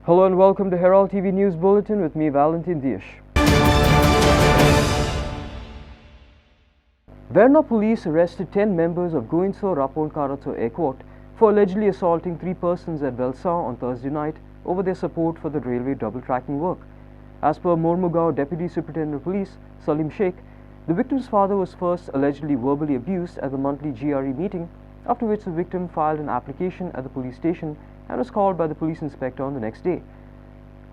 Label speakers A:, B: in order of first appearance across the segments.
A: Hello and welcome to Herald TV News Bulletin with me, Valentin Dias. Verna police arrested 10 members of Goinso Rapon-Karato Airport for allegedly assaulting 3 persons at Velsau on Thursday night over their support for the railway double-tracking work. As per Mormugao Deputy Superintendent of Police, Salim Sheikh, the victim's father was first allegedly verbally abused at the monthly GRE meeting, after which the victim filed an application at the police station and was called by the police inspector on the next day.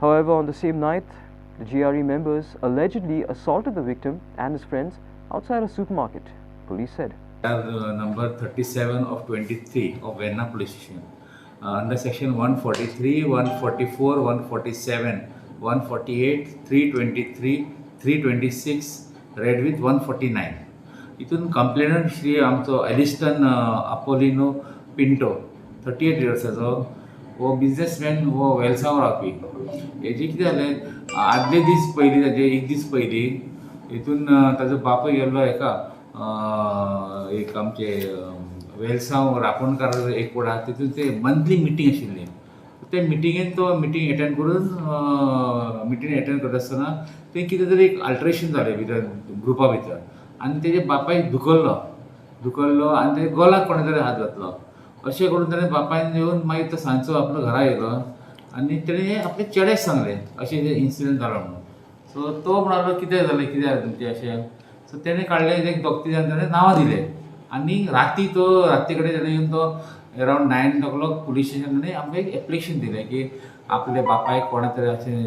A: However, on the same night, the GRE members allegedly assaulted the victim and his friends outside a supermarket, police said.
B: Number 37 of 23 of Verna Police Station. Under section 143, 144, 147, 148, 323, 326, read with 149. इथून complainant Shri आमचो Elliston अपोलिनो Pinto 38 इयर्साचो वो businessman वो वेलसांव रावपी हेजे कितें जालें आदले दीस पयलीं ताजे एक दीस पयलीं हितून ताजो बापूय गेल्लो एक आमचे वेलसांव रापणकार एक वडा तितून ते मंथली मिटींग आशिल्ली ते मिटिंगेन तो मिटींग एटेंड करून मिटींग एटेंड करता आसतना थंय कितें तरी एक अल्टरेशन जालें भितर ग्रुपा भितर आनी तेजे बापायक धुकल्लो आनी ते गोलाक कोणे तरी हात घातलो अशें करून ताणें बापायन येवन मागीर तो सांजचो आपलो घरा येयलो आनी तेणें आपले चेड्याक सांगलें अशें इन्सिडंट जालो म्हणून सो तो म्हणलो कितें जालें कितें जालें तुमचें अशें सो तेणें काडलें एक दोग तिगांक ताणें नांवां दिलें आनी राती कडेन ताणें येवन तो अरावंड 9 o'clock पुलीस स्टेशन ताणें आमकां एक एप्लिकेशन दिलें की आपले बापायक कोणा तरी अशें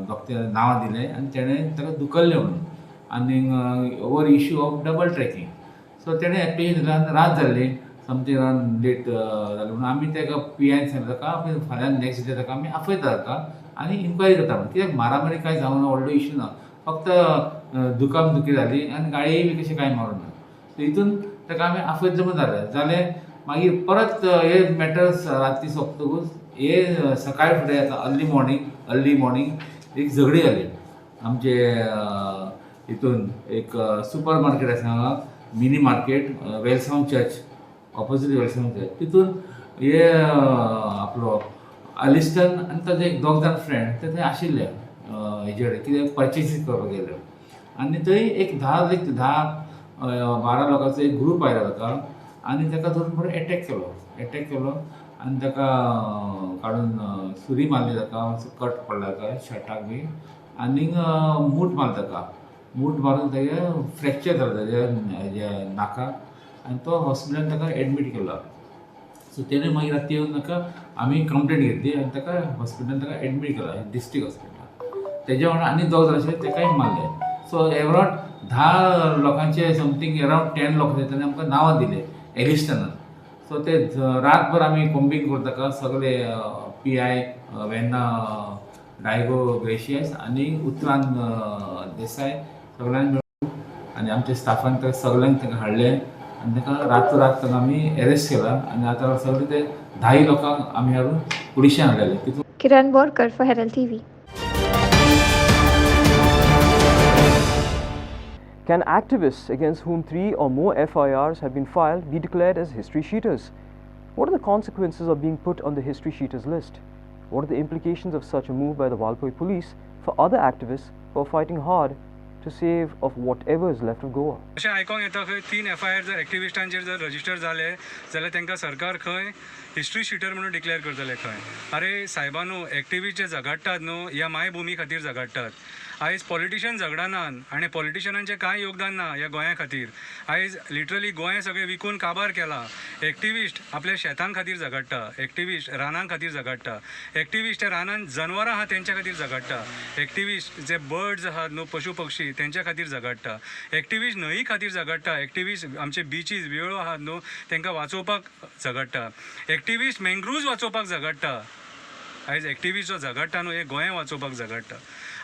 B: दोग तिगांक नांवां दिलें आनी तेणें ताका धुकल्लें म्हणून आनी over issue of double tracking so तेणें एप्लिकेशन दिलें आनी रात जाल्ली समथींग अरावंड लेट जालें म्हणून आमी ताका PIन सांगलें ताका फाल्यां नेक्स्ट डे ताका आमी आपयता ताका आनी इन्क्वायरी करता म्हणून कित्याक मारामारी कांय जावना व्हडलो इश्यू ना फक्त दुकाम दुखी जाली आनी गाडयेय बी कशें कांय मारूं ना सो हितून ताका आमी आपयत जमून जालें मागीर परत हे मॅटर्स राती सोंपतकूच हे सकाळी फुडें येता अर्ली मॉर्निंग एक झगडी जाली आमचे हितून एक सुपर मार्केट आसा हांगा mini market Velsao church opposite Velsao church तितून हे आपलो अलिस्टन आनी ताजे एक दोग जाण फ्रेंड ते थंय आशिल्ले हेजे कडेन कितें परचेसीस करपाक गेल्ले आनी थंय एक 10-12 लोकांचो एक ग्रूप आयलो ताका आनी ताका धरून बरो अटॅक केलो आनी ताका काडून सुरी मारली ताका कट पडला ताका शर्टाक बी आनी मूठ मारून तागे फ्रॅक्चर जालो ताज्या नाकाक आनी तो हॉस्पिटलान ताका एडमीट केलो सो तेणें मागीर राती येवन ताका आमी कंप्लेंट घेतली आनी ताका हॉस्पिटलान ताका एडमीट केलो डिस्ट्रिक्ट हॉस्पिटलान तेज्या वांगडा आनी दोग जाण आशिल्ले ताकाय मारले सो अरावंड 10 लोकांचे समथींग अरावंड 10 लोक ताणें आमकां नांवां दिलें एलिस्टनान सो ते रातभर आमी कॉम्बिंग करून ताका सगळे PI वेन्ना डायगो ग्रेशियस आनी उत्तरान देसाय सगळ्यांक मेळून आनी आमच्या स्टाफान ताका सगळ्यांक ताका हाडलें आनी ताका रातोरात ताका आमी अरेस्ट केला आनी आतां सगळे ते 10 लोकांक आमी हाडून पुलिशेन हाडलेले तितून
C: किरण Borkar for Herald TV.
A: Can activists against whom 3 or more FIRs have been filed be declared as history sheeters? What are the consequences of being put on the history sheeters list? What are the implications of such a move by the Valpoi police for other activists who are fighting hard to save of whatever is left of Goa?
D: अशें आयकोंक येता खंय 3 FIR जर एक्टिविस्टांचेर जर register जाले जाल्यार तांकां सरकार खंय हिस्ट्री शिटर म्हणून डिक्लेअर करतले खंय अरे सायबानू एक्टिविस्ट जे झगडटात न्हू ह्या मायभुमी खातीर झगडटात आयज पॉलिटिशियन झगडनात आनी पॉलिटिशियनांचें कांय योगदान ना ह्या गोंया खातीर आयज लिटरली गोंय सगळें विकून काबार केला एक्टिविस्ट आपल्या शेतां खातीर झगडटा एक्टिविस्ट रानां खातीर झगडटा एक्टिविस्ट त्या रानांत जनवरां आहा तेंच्या खातीर झगडटा एक्टिविस्ट जे बर्ड्स आहात न्हू पशु पक्षी तेंच्या खातीर झगडटा एक्टिविस्ट न्हंयी खातीर झगडटा एक्टिविस्ट आमचे बिचीस वेळो आहात न्हू तांकां वाचोवपाक झगडटा एक्टिविस्ट मँग्रुव्ज वाचोवपाक झगडटा आयज एक्टिविस्ट जो झगडटा न्हू हे गोंय वाचोवपाक झगडटा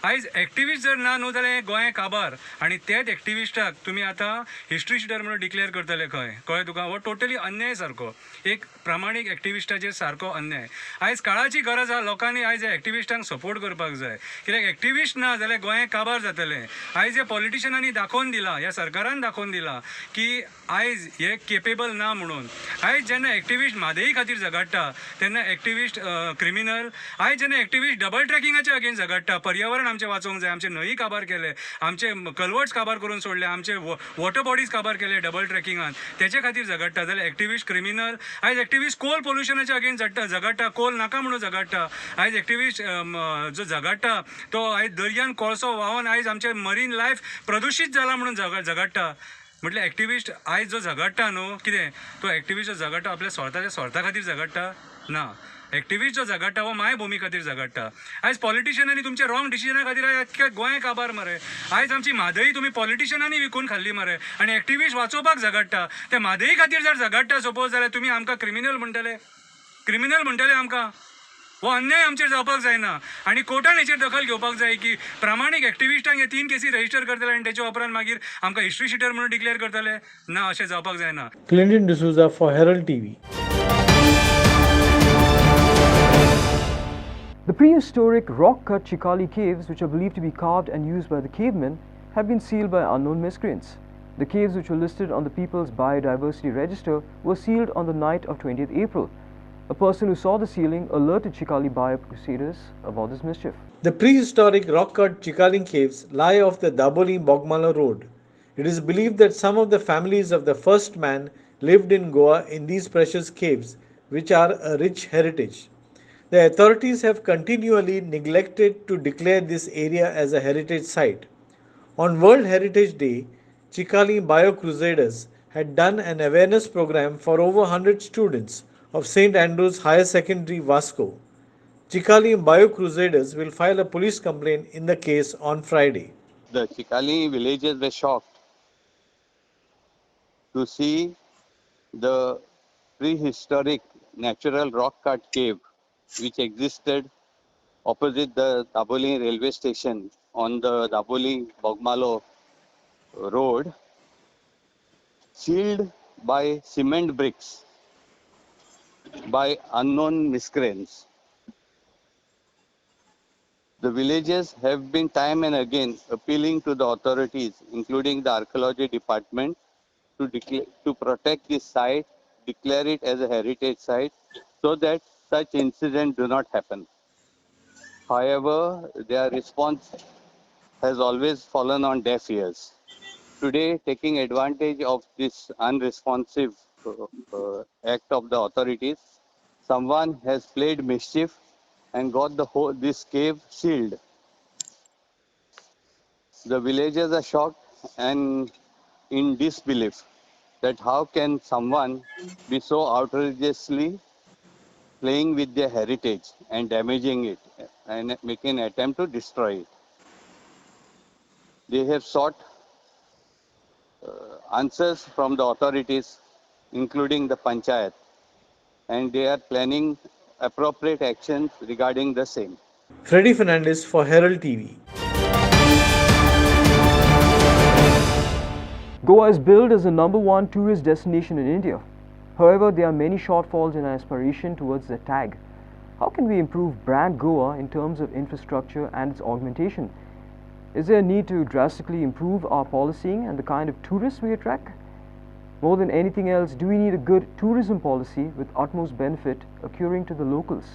D: आयज एक्टिविस्ट जर ना न्हू जाल्यार हे गोंय काबार आनी तेच एक्टिविस्टाक तुमी आतां हिस्ट्री शिटर म्हणून डिक्लेअर करतले खंय कळ्ळें तुका हो टोटली अन्याय सारको एक प्रामाणीक एक्टिविस्टाचेर सारको अन्याय आयज काळाची गरज आहा लोकांनी आयज ह्या एक्टिविस्टांक सपोर्ट करपाक जाय कित्याक एक्टिविस्ट ना जाल्यार गोंय काबार जातलें आयज ह्या पॉलिटिशियनांनी दाखोवन दिला ह्या सरकारान दाखोवन दिला की आयज हे केपेबल ना म्हणून. आयज जेन्ना एक्टिविस्ट म्हादई खातीर झगडटा तेन्ना एक्टिविस्ट क्रिमिनल. आयज जेन्ना एक्टिविस्ट डबल ट्रॅकिंगाच्या अगेन्स्ट झगडटा, पर्यावरण आमचें वाचोवंक जाय, आमचे न्हंय काबार केले, आमचे कल्वर्ट्स काबार करून सोडले, आमचे वॉटर बॉडीज काबार केले डबल ट्रॅकिंगान, तेचे खातीर झगडटा जाल्यार एक्टिविस्ट क्रिमिनल. आयज एक्टिविस्ट कोल पोल्युशनाच्या अगेन्स्ट झगडटा, कोल नाका म्हणून झगडटा. आयज एक्टिविस्ट जो झगडटा तो आयज दर्यान कोळसो व्हांवन आयज आमचे मरीन लायफ प्रदुशीत जाला म्हणून झगडटा. म्हटल्यार एक्टिविस्ट आयज जो झगडटा न्हू कितें, तो एक्टिविस्ट जो झगडटा आपल्या स्वार्था खातीर झगडटा ना. एक्टिविस्ट जो झगडटा हो मायभुमी खातीर झगडटा. आयज पॉलिटिशियनांनी तुमचे रॉंग डिसिजना खातीर आख्ख्या गोंय काबार मरे. आयज आमची म्हादई तुमी पॉलिटिशियनांनी विकून खाल्ली मरे आनी एक्टिविस्ट वाचोवपाक झगडटा. ते म्हादई खातीर जर झगडटा सपोज जाल्यार तुमी आमकां क्रिमिनल म्हणटले आमकां. हो अन्याय आमचेर जावपाक जायना आनी कोर्टान हेचेर दखल घेवपाक जाय की प्रामाणीक एक्टिविस्टांक हे 3 केसी रजिस्टर करतले आनी तेच्या उपरांत मागीर आमकां हिस्ट्री शिटर म्हणून डिक्लेअर करतले ना. अशें जावपाक जायना.
E: Clinton D'Souza for Herald TV.
A: The prehistoric rock-cut Chikali caves, which are believed to be carved and used by the cavemen, have been sealed by unknown miscreants. The caves, which were listed on the People's Biodiversity Register, were sealed on the night of 20th April. A person who saw the sealing alerted Chikali Bio Crusaders about this mischief.
E: The prehistoric rock-cut Chikali caves lie off the Daboli-Bogmala road. It is believed that some of the families of the first man lived in Goa in these precious caves, which are a rich heritage. The authorities have continually neglected to declare this area as a heritage site. On World Heritage Day, Chikali Bio Crusaders had done an awareness program for over 100 students of St. Andrew's Higher Secondary, Vasco. Chikali Bio Crusaders will file a police complaint in the case on Friday.
F: The Chikali villagers were shocked to see the prehistoric natural rock-cut cave which existed opposite the Daboli railway station on the Daboli-Bogmalo road, sealed by cement bricks by unknown miscreants. The villagers have been time and again appealing to the authorities, including the archaeology department, to protect this site, declare it as a heritage site, so that such incidents do not happen. However, their response has always fallen on deaf ears. Today, taking advantage of this unresponsive act of the authorities, someone has played mischief and got this cave sealed. The villagers are shocked and in disbelief that how can someone be so outrageously playing with their heritage and damaging it and making an attempt to destroy it. They have sought answers from the authorities, including the panchayat, and they are planning appropriate actions regarding the same.
E: Freddy Fernandez for Herald TV.
A: Goa is billed as the #1 tourist destination in India. However, there are many shortfalls in our aspiration towards the tag. How can we improve brand Goa in terms of infrastructure and its augmentation? Is there a need to drastically improve our policing and the kind of tourists we attract? More than anything else, do we need a good tourism policy with utmost benefit accruing to the locals?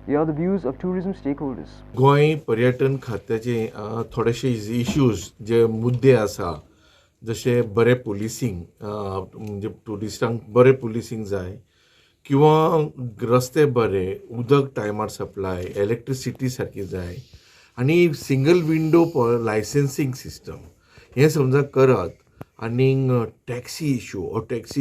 A: Here are the views of tourism stakeholders.
G: Goa पर्यटन खात्याचे थोडेशे issues जे मुद्दे आसा जशे बरे पुलिसींग म्हणजे टुरिस्टांक बरे पुलिसींग जाय किंवा रस्ते बरे उदक टायमार सप्लाय इलेक्ट्रिसिटी सारकी जाय आनी सिंगल विंडो लायसेन्सिंग सिस्टम हें समजा करत आनी टॅक्सी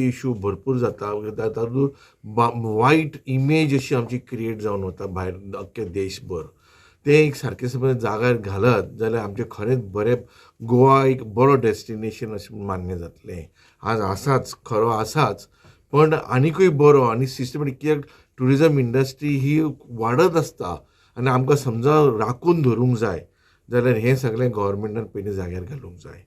G: इश्यू भरपूर जाता तातूंत वायट इमेज अशी आमची क्रिएट जावन वता भायर अख्खे देशभर तें एक सारकें समज जाग्यार घालत जाल्यार आमचें खरेंच बरें गोवा एक बरो डेस्टिनेशन अशें मान्य जातलें. आज आसाच खरो आसाच पण आनिकूय बरो आनी सिस्टमॅटीक कित्याक ट्युरिजम इंडस्ट्री ही वाडत आसता आनी आमकां समजा राखून धरूंक जाय जाल्यार हें सगळें गव्हर्मेंटान पयलीं जाग्यार घालूंक जाय.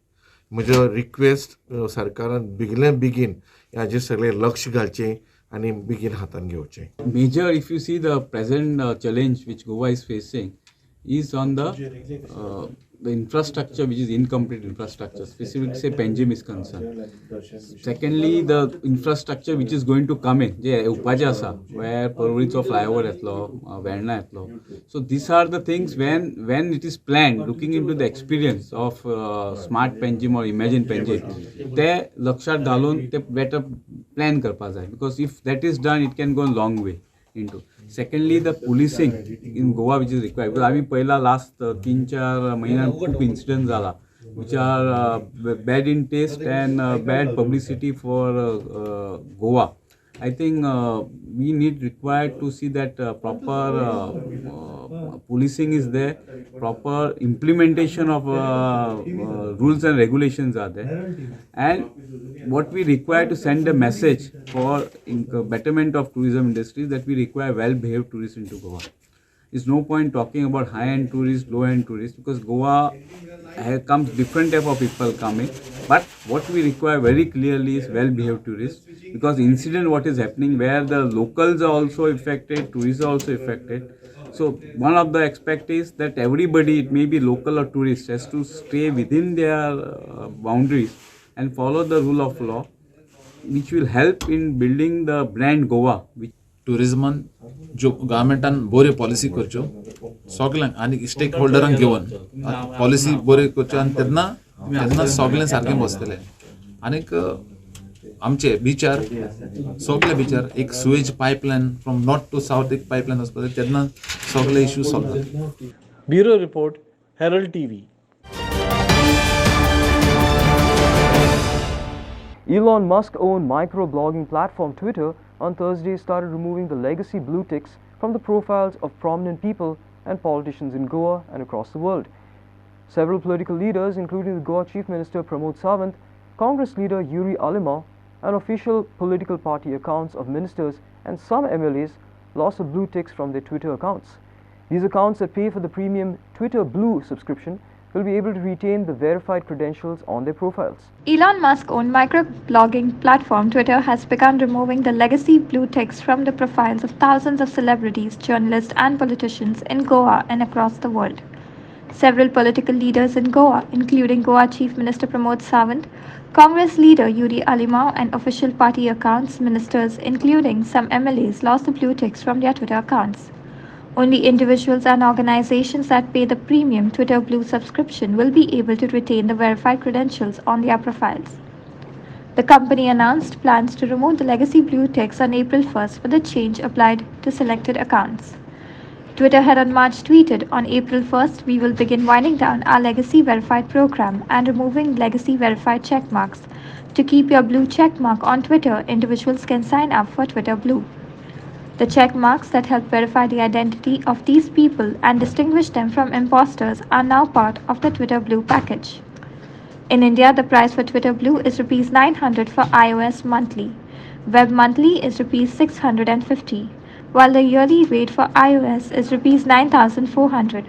G: म्हजो रिक्वेस्ट सरकारान बेगीन हाजेर सगळें लक्ष घालचें आनी बेगीन हातान घेवचें.
H: Major, if you see the present challenge which Goa is facing is on the the infrastructure which is incomplete infrastructure, specifically say Panjim is concerned. Secondly, the infrastructure which is going to come in, where Porvaricho flyover Verna So these are the things when it is planned, looking into the experience of smart Panjim or imagine Panjim, they lakshat dhalon te better plan karpa jai, because if that is done, it can go a long way into. Secondly, the policing in Goa which is required. Because आम्ही पहिला last 3-4 महिन्यात खूप incidents झाला which are bad in taste and bad publicity for Goa. I think we need required to see that proper policing is there, proper implementation of rules and regulations are there, and what we require to send a message for betterment of tourism industry, that we require well-behaved tourists into Goa. There's no point talking about high-end tourists, low-end tourists, because Goa comes different type of people coming. But what we require very clearly is well-behaved tourists, because incident what is happening where the locals are also affected, tourists are also affected. So one of the aspect is that everybody, it may be local or tourist, has to stay within their boundaries and follow the rule of law, which will help in building the brand Goa.
I: टुरिजमान जो गव्हर्मेंटान बऱ्यो policy करच्यो सगळ्यांक आनी stake होल्डरांक घेवन policy बऱ्यो करच्यो आनी तेन्ना सगळें सारकें बसतलें. आनीक आमचे बिचार सगळे बिचार एक sewage pipeline from north to south एक पायपलायन वचपाक तेन्ना सगळे इश्यू सॉल्व जाता.
E: Bureau Report, Herald TV.
A: Elon Musk-owned microblogging platform Twitter on Thursday started removing the legacy blue ticks from the profiles of prominent people and politicians in Goa and across the world. Several political leaders, including the Goa Chief Minister Pramod Sawant, Congress leader Yuri Alima, and official political party accounts of ministers and some MLAs lost the blue ticks from their Twitter accounts. These accounts that pay for the premium Twitter Blue subscription will be able to retain the verified credentials on their profiles.
C: Elon Musk-owned microblogging platform Twitter has begun removing the legacy blue ticks from the profiles of thousands of celebrities, journalists, and politicians in Goa and across the world. Several political leaders in Goa, including Goa Chief Minister Pramod Sawant, Congress leader Yuri Alima, and official party accounts ministers, including some MLAs, lost the blue ticks from their Twitter accounts. Only individuals and organizations that pay the premium Twitter Blue subscription will be able to retain the verified credentials on their profiles. The company announced plans to remove the legacy blue ticks on April 1st, but the change applied to selected accounts. Twitter had on March tweeted, "On April 1st, we will begin winding down our legacy verified program and removing legacy verified checkmarks. To keep your blue checkmark on Twitter, individuals can sign up for Twitter Blue. The check marks that help verify the identity of these people and distinguish them from imposters are now part of the Twitter Blue package." In India, the price for Twitter Blue is Rs 900 for iOS monthly. Web monthly is Rs 650, while the yearly rate for iOS is Rs 9,400.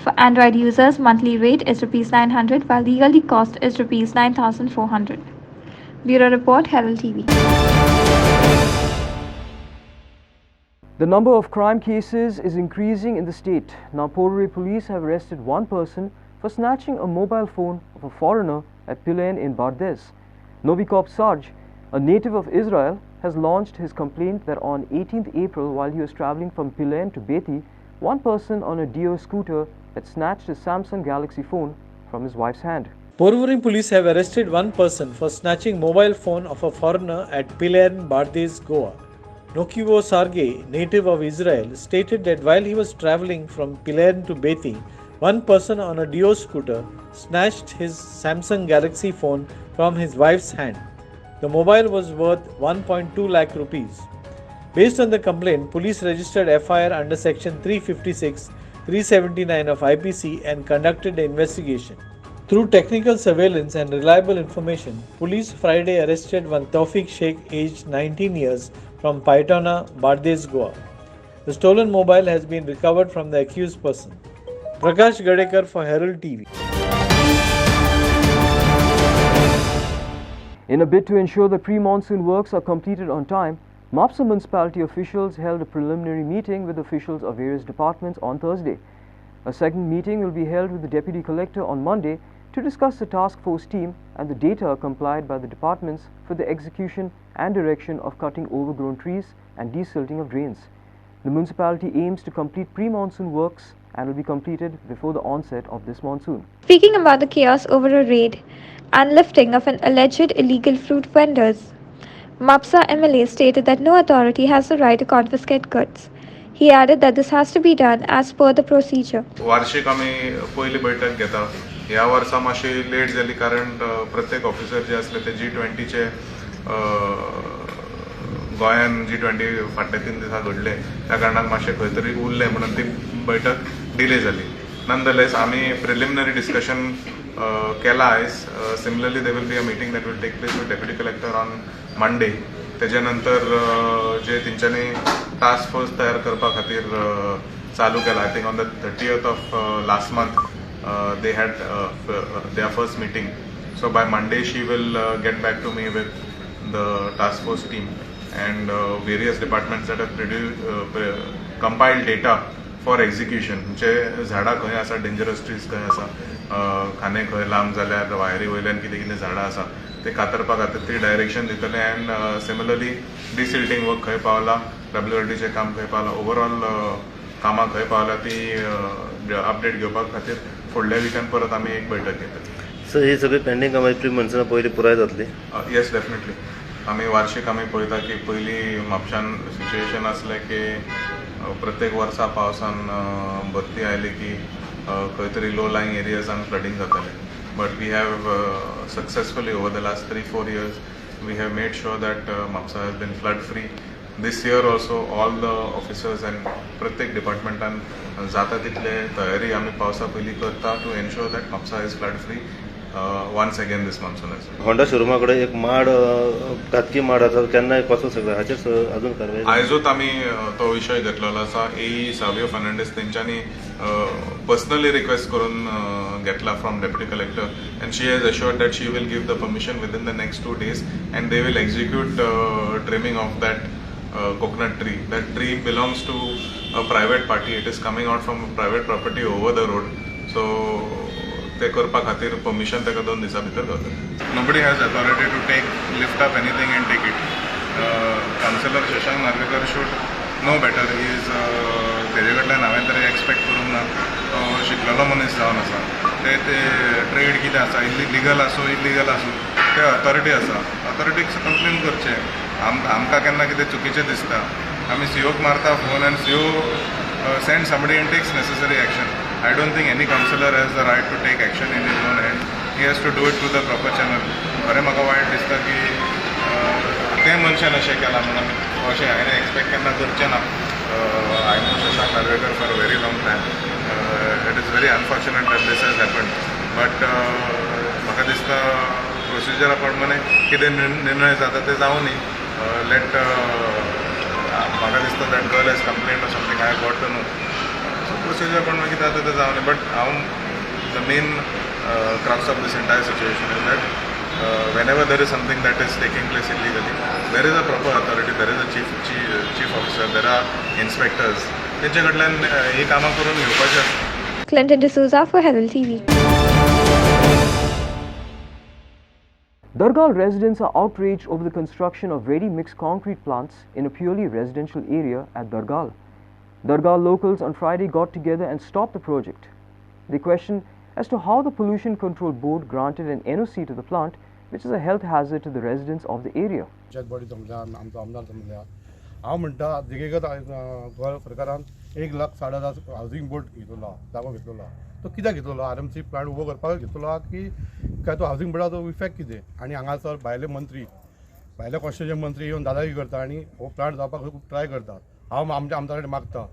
C: For Android users, monthly rate is Rs 900, while the yearly cost is Rs 9,400. Bureau Report, Herald TV.
A: The number of crime cases is increasing in the state. Now, Porvorim police have arrested one person for snatching a mobile phone of a foreigner at Pilain in Bardez. Novikop Sarj, a native of Israel, has launched his complaint that on 18th April, while he was traveling from Pilain to Beti, one person on a Dio scooter had snatched a Samsung Galaxy phone from his wife's hand.
E: Porvorim police have arrested one person for snatching mobile phone of a foreigner at Pilain, Bardez, Goa. Nokivo Sarge, native of Israel, stated that while he was travelling from Pilain to Beti, one person on a Dio scooter snatched his Samsung Galaxy phone from his wife's hand. The mobile was worth 1.2 lakh rupees. Based on the complaint, police registered FIR under section 356, 379 of IPC and conducted the investigation. Through technical surveillance and reliable information, police Friday arrested one Tawfiq Sheikh aged 19 years from Paitana, Bardez, Goa. The stolen mobile has been recovered from the accused person. Prakash Gadekar for Herald TV.
A: In a bid to ensure the pre-monsoon works are completed on time, Mapsa municipality officials held a preliminary meeting with officials of various departments on Thursday. A second meeting will be held with the Deputy Collector on Monday to discuss the task force team and the data complied by the departments for the execution and direction of cutting overgrown trees and desilting of drains. The municipality aims to complete pre-monsoon works and will be completed before the onset of this monsoon.
C: Speaking about the chaos over a raid and lifting of an alleged illegal fruit vendors, Mapsa MLA stated that no authority has the right to confiscate goods. He added that this has to be done as per the procedure.
J: वार्षिक आम्ही पहिली बैठक घेता. ह्या वर्सा मातशी late जाली कारण प्रत्येक ऑफिसर जे असले ते G20चे गोंयान G20 फाटले 3 दिसा घडले त्या कारणान मातशे खंय तरी उरले म्हणून ती बैठक डिले जाली. नॉनदलेस आम्ही प्रिलिमिनरी डिस्कशन केला आयज. Similarly there will be a meeting that will take place with deputy collector on Monday. त्याच्या नंतर जे तेंच्यांनी टास्क फोर्स तयार करपा खातीर चालू केला. I think on the 30th of last month they had their first meeting. So by Monday she will get back to me with the task force team and various departments that have compiled data for execution. जे झाडां खंय आसा, dangerous trees खंय आसा, खाने खंय लांब जाल्यार वायरी वयल्यान कितें कितें झाडां आसा ते कातरपा खातीर ती डायरेक्शन दितले. एंड सिमिलरली डिसिल्टिंग वर्क खंय पावला, WRDचें काम खंय पावला, ओवरऑल कामां खंय पावला ती अपडेट घेवपा खातीर फुडल्या विकान परत आमी एक बैठक घेतली.
K: सर ही सगळी पेंडिंग कामां प्री-मॉन्सूना पयलीं पुराय जातली?
J: Yes, definitely. आमी वार्षिक आमी पळयता की पयलीं म्हापशान सिच्युएशन आसलें की प्रत्येक वर्सा पावसान बत्ती आयली की खंय तरी लो लायंग एरियाजान फ्लडिंग जातालें. But we have successfully over the last 3-4 years we have made sure that Mapsa has been flood free. This year also all the officers and प्रत्येक डिपार्टमेंटान जाता तितले तयारी आमी पावसा पयलीं करता to ensure that Mapusa is flood free once again this monsoon.
K: Honda शोरूमा कडेन एक माड घातकी माड आसा केन्नाय कसो सगळो हाचेर अजून कारवाय?
J: आयजूच आमी तो विशय घेतलेलो आसा. AE सावियो फर्नांडीस तेंच्यांनी पर्सनली रिक्वेस्ट करून घेतला from deputy collector and she has assured that she will give the permission within the next 2 days and they will execute trimming of that coconut tree. That tree belongs to a private party. It is coming out from a private property over the road. So ते करपा खातीर permission ताका 2 दिसां भितर गावता. Nobody has authority to lift up anything and take it. Councillor Shashank Narvekar should know better. He is तेजे कडल्यान हांवें तरी एक्सपेक्ट करूंक ना. शिकलेलो मनीस जावन आसा. ते ट्रेड कितें आसा, लिगल आसूं इलिगल आसूं ते ऑथॉरिटी आसा. ऑथॉरिटीक कंप्लेन करचें. आमकां केन्ना कितें चुकीचें दिसता आमी COक मारता phone and CO send somebody and takes necessary action. I don't think any councillor has the right to take action in his own hand. He has to do it through the proper channel. खरें म्हाका वायट दिसता की ते मनशान अशें केलां म्हणून अशें हांवें एक्सपेक्ट केन्ना करचें ना. I know Shashank Narvekar for a very long time. It is very unfortunate that this has happened. But म्हाका दिसता प्रोसिजरा प्रमाणे कितें निर्णय जाता ते जावं न्ही. Let म्हाका दिसता that girl has complaint or something. I got to know. So procedure प्रमाणे कितें जाता तें जावं न्ही. बट हांव the main crux of this entire situation is that whenever there is something that is taking place illegally, there is a proper authority, there is a chief officer, there are inspectors. तेंचे कडल्यान ही कामां करून घेवपाची आसता.
C: Clinton D'Souza for Herald TV.
A: Dargal residents are outraged over the construction of ready-mixed concrete plants in a purely residential area at Dargal. Dargal locals on Friday got together and stopped the project. They questioned as to how the Pollution Control Board granted an NOC to the plant, which is a health hazard to the residents of the area.
L: हांव म्हणटा देखीक सरकारान 1,60,000 housing board घेतलो जागो घेतलो. तो कित्याक घेतलो? RMC प्लांट उबो करपाक घेतलो की काय तो हावजींग बोर्डाचो इफेक्ट कितें? आनी हांगासर भायले मंत्री भायले कॉन्स्टिट्युशन मंत्री येवन दादागिरी करता आनी हो प्लांट जावपाक खूब ट्राय करता. हांव आमच्या कडेन मागता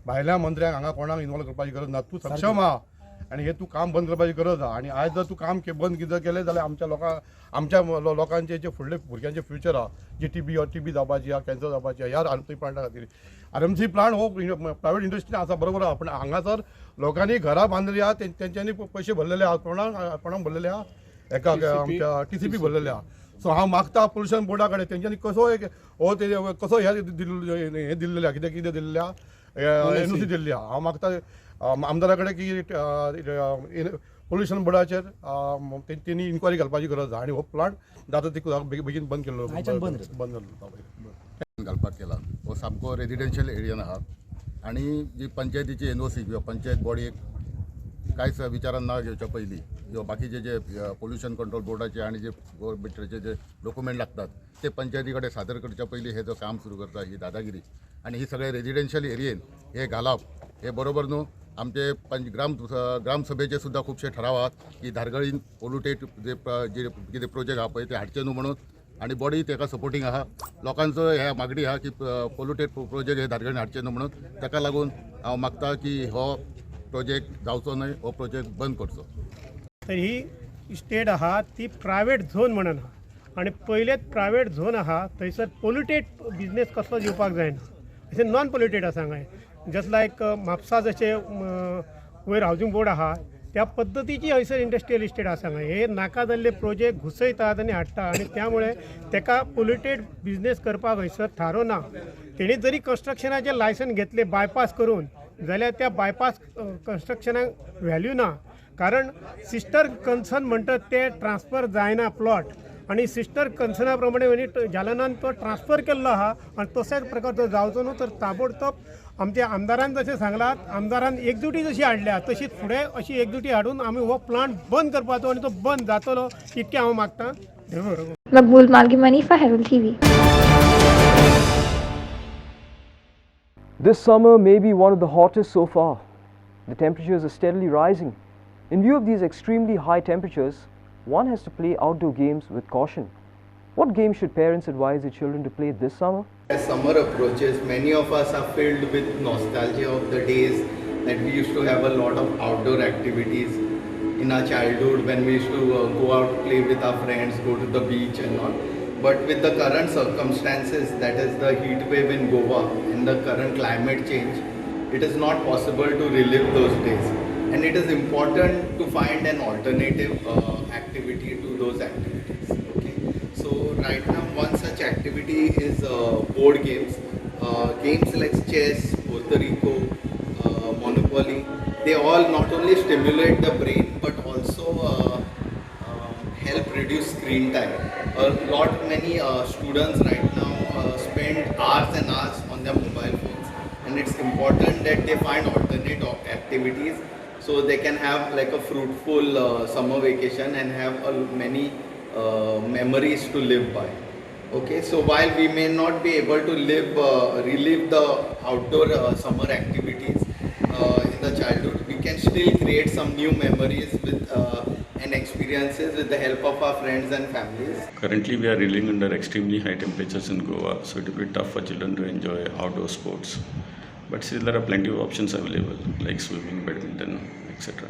L: भायल्या मंत्र्यांक हांगा कोणाक इनवॉल्व करपाची गरज ना. तूं सक्षम आहा आनी हे तूं काम बंद करपाची गरज आहा. आनी आयज जर तूं काम बंद कितें केलें जाल्यार आमच्या लोकांचे जे फुडले भुरग्यांचे फ्युचर आहा जी TB जावपाची आहा, कॅन्सर जावपाची आहा ह्या RMC प्लांटा खातीर. RMC प्लांट हो प्रायवेट इंडस्ट्रीन आसा बरोबर आहा, पूण हांगासर लोकांनी घरां बांदलेली आहा, तेंच्यांनी पयशे भरलेले आहा, कोणाक भरलेले आहा, एका आमच्या TCP भरलेले आहा. सो हांव मागता पोल्युशन बोर्डा कडेन तेंच्यांनी कसो कसो हे दिल्लेले आहा, कितें दिल्लेलें आहा NOC दिल्ली आहा. हांव मागता आमदारा कडेन की पोल्युशन बोर्डाचेर तेणी इन्क्वायरी घालपाची गरज आहा आनी हो प्लांट जाता ती बेगीन बंद केल्लो बंद जालो
M: घालपाक केला. हो सामको रेजिडेन्शियल एरियान आहा आनी जी पंचायतीची NOC किंवा पंचायत बॉडी कांयच विचारान ना घेवच्या पयलीं किंवा बाकीचे जे पोल्युशन कंट्रोल बोर्डाचे आनी जे गव्हर्मेंटाचे जे डॉक्युमेंट लागतात ते पंचायती कडेन सादर करच्या पयलीं हे जो काम सुरू करता ही दादागिरी आनी ही सगळे रेजिडेन्शियल एरियेन हे घालप हे बरोबर न्हू. आमचे ग्रामसभेचे सुद्धा खुबशे ठराव आहात की धारगळीन पोल्युटेड जे कितें प्रोजेक्ट आहा पळय ते हाडचे न्हू म्हणून आनी बॉडी ताका सपोर्टींग आहा. लोकांचो ह्या मागणी आहा की पोल्युटेड प्रोजेक्ट हे धारगळीन हाडचे न्हू म्हणून ताका लागून हांव मागता की हो प्रोजेक्ट जावचो न्हय, हो प्रोजेक्ट बंद करचो.
N: तर ही स्टेट आहा ती प्रायवेट झोन म्हणून आहा आनी पयलेच प्रायवेट झोन आहा थंयसर पोल्युटेड बिजनेस कसलोच येवपाक जायना. अशें नॉन पोल्युटेड आसा हांगा. जस्ट लायक म्हापसा जशे वयर हावजींग बोर्ड आहा त्या पद्दतीची हयसर इंडस्ट्रियल इस्टेट आसा हांगा. हे नाका जाल्ले प्रोजेक्ट घुसयतात आनी हाडटा आनी त्यामुळे ताका पोल्युटेड बिजनेस करपाक हयसर थारो ना. तेणी जरी कन्स्ट्रक्शनाचें लायसन घेतले बायपास करून जाल्यार त्या बायपास कन्स्ट्रक्शनाक व्हॅल्यू ना. कारण सिस्टर कन्सर्न म्हणटात ते ट्रान्सफर जायना प्लॉट आनी सिस्टर कन्सर्ना प्रमाणे जालनान तो ट्रान्सफर केल्लो आहा आनी तशेंच प्रकार तो जावचो न्हू. तर ताबडतोब आमच्या आमदारान जशें सांगलां आमदारान एकजुटी जशी हाडल्या तशीच फुडें अशी एकजुटी हाडून आमी हो प्लांट बंद करपाचो आनी तो बंद जातलो इतकें हांव मागतां.
C: मकबूल Malgimani for Herald TV.
A: This summer may be one of the hottest so far. The temperatures are steadily rising. In view of these extremely high temperatures, one has to play outdoor games with caution. What games should parents advise their children to play this summer?
O: As summer approaches, many of us are filled with nostalgia of the days that we used to have a lot of outdoor activities in our childhood when we used to go out, play with our friends, go to the beach and all. But with the current circumstances, that is the heat wave in Goa and the current climate change, it is not possible to relive those days. And it is important to find an alternative activity to those activities. Okay. So right now, one such activity is board games. Games like chess, Puerto Rico, Monopoly. They all not only stimulate the brain but also help reduce screen time. Many students right now spend hours and hours on their mobile phones, and it's important that they find alternate activities so they can have like a fruitful summer vacation and have many memories to live by. Okay, so while we may not be able to relive the outdoor summer activities in the childhood, we can still create some new memories with and experiences with the help of our friends and families.
P: Currently we are reeling under extremely high temperatures in Goa, so it will be tough for children to enjoy outdoor sports. But still there are plenty of options available like swimming, badminton, etc.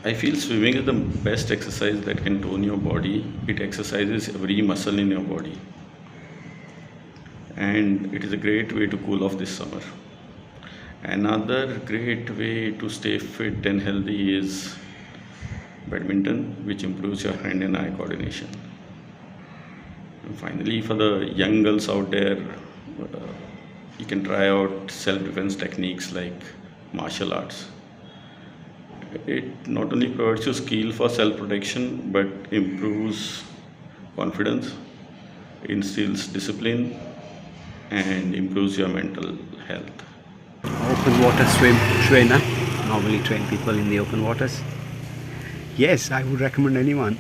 P: I feel swimming is the best exercise that can tone your body. It exercises every muscle in your body. And it is a great way to cool off this summer. Another great way to stay fit and healthy is badminton, which improves your hand and eye coordination. And finally, for the young girls out there, you can try out self-defense techniques like martial arts. It not only provides you skill for self-protection, but improves confidence, instills discipline, and improves your mental health.
Q: Open water swim trainer, normally train people in the open waters. Yes, I would recommend anyone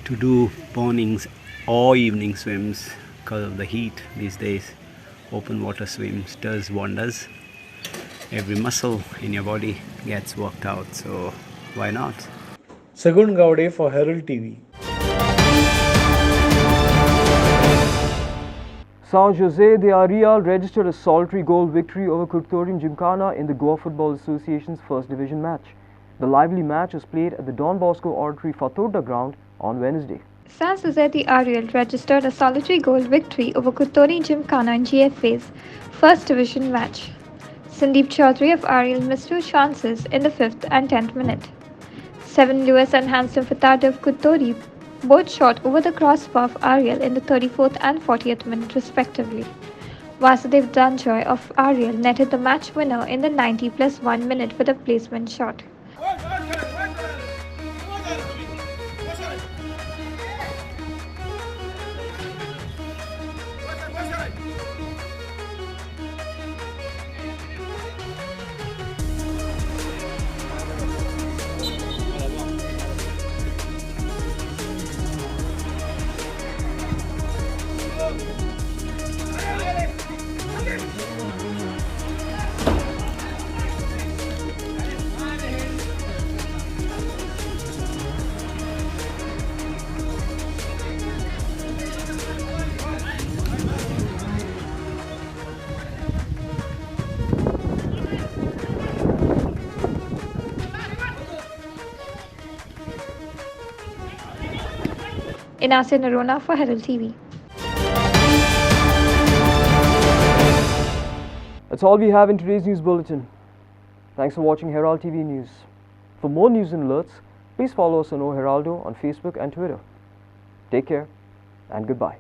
Q: to do mornings or evening swims because of the heat these days. Open water swims does wonders. Every muscle in your body gets worked out, so why not?
E: Sagun Gowde for Herald TV.
A: San Jose de Real registered a solitary goal victory over Kurtorium Gymkhana in the Goa Football Association's First Division match. The lively match was played at the Don Bosco Auditory Fatorda ground on Wednesday.
C: San Jose de Real registered a solitary goal victory over Kurtori Gymkhana in GFA's First Division match. Sandeep Chaudhary of Real missed 2 chances in the 5th and 10th minute. 7 Lewis and Handsome Fatarde of Kurtori both shot over the crossbar of Real in the 34th and 40th minute respectively. Vasudev Danjoy of Ariel netted the match winner in the 90+1 minute with a placement shot. Inasya Narona for Herald TV.
A: That's all we have in today's news bulletin. Thanks for watching Herald TV News. For more news and alerts, please follow us on O Heraldo on Facebook and Twitter. Take care and goodbye.